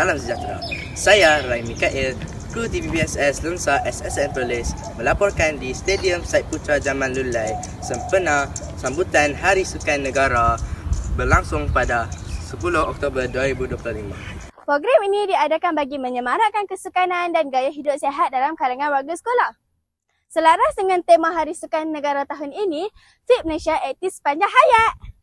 salam sejahtera. Saya Rai Mikael, kru TVBSS Lunsa SSN Perlis melaporkan di Stadium Syed Putra Zaman Lulai sempena sambutan Hari Sukan Negara berlangsung pada 10 Oktober 2025. Program ini diadakan bagi menyemarakkan kesukanan dan gaya hidup sihat dalam kalangan warga sekolah. Selaras dengan tema Hari Sukan Negara tahun ini, Fit Malaysia aktif sepanjang hayat.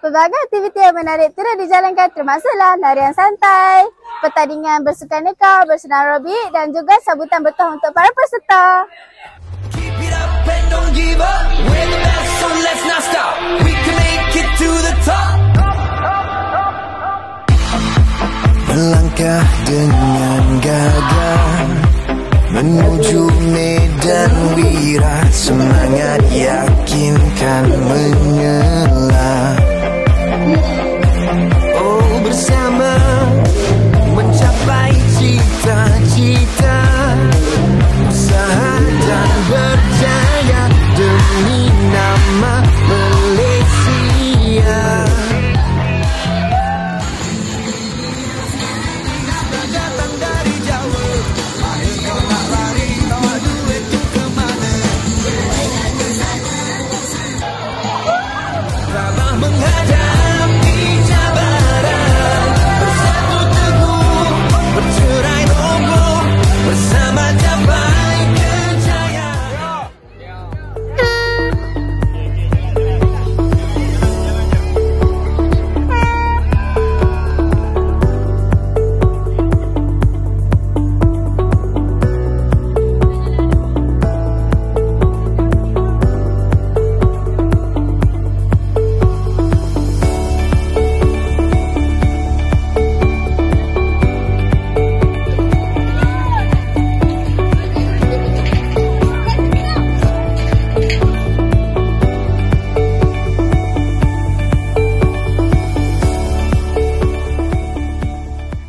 Pelbagai aktiviti yang menarik turut dijalankan termasuklah larian santai, pertandingan bersukan neka, bersenam aerobik dan juga sambutan bertuah untuk para peserta. Melangkah dengan gagah menuju medan wira, semangat yakinkan menyala. Oh, bersama mencapai cita-cita, usaha dan berjaya demi nama Malaysia.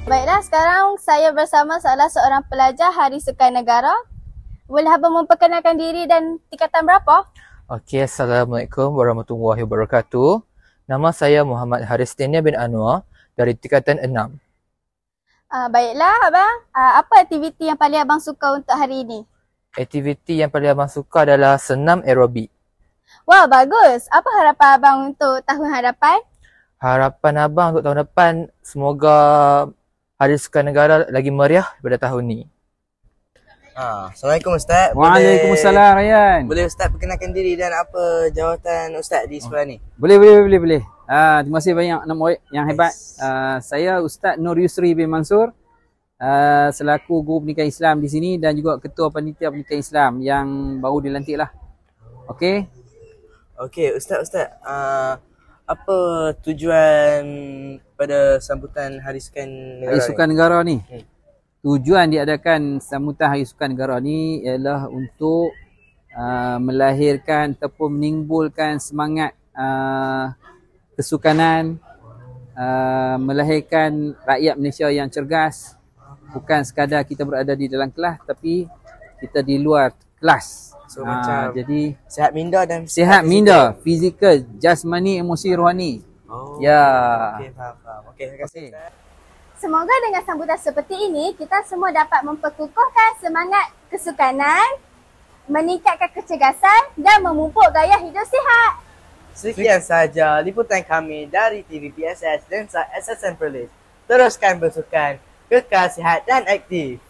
Baiklah, sekarang saya bersama salah seorang pelajar Hari Sukan Negara. Boleh abang memperkenalkan diri dan tingkatan berapa? Okey, Assalamualaikum warahmatullahi wabarakatuh. Nama saya Muhammad Haris Dania bin Anwar dari tingkatan 6. Baiklah abang, apa aktiviti yang paling abang suka untuk hari ini? Aktiviti yang paling abang suka adalah senam aerobik. Wah, bagus. Apa harapan abang untuk tahun hadapan? Harapan abang untuk tahun depan, semoga Hari Sukan Negara lagi meriah pada tahun ni. Assalamualaikum Ustaz. Waalaikumsalam Rayyan. Boleh Ustaz perkenalkan diri dan apa jawatan Ustaz di sekolah ni? Boleh. Terima kasih banyak Nak Murid yang hebat. Saya Ustaz Nur Yusri bin Mansur, selaku Guru Pendidikan Islam di sini dan juga Ketua Panitia Pendidikan Islam yang baru dilantik lah. Okey. Okey Ustaz, apa tujuan pada sambutan Hari Sukan Negara Hari Sukan Negara ni? Tujuan diadakan sambutan Hari Sukan Negara ni ialah untuk melahirkan ataupun menimbulkan semangat kesukanan, melahirkan rakyat Malaysia yang cergas. Bukan sekadar kita berada di dalam kelas, tapi kita di luar kelas. So macam jadi sihat minda dan sihat minda, fizikal, jasmani, emosi, rohani. Ya. Okey, faham. Okey, terima kasih. Semoga dengan sambutan seperti ini, kita semua dapat memperkukuhkan semangat kesukanan, meningkatkan kecergasan dan memupuk gaya hidup sihat. Sekian sahaja liputan kami dari TVBSS dan SSN Perlis. Teruskan bersukan, kekal sihat dan aktif.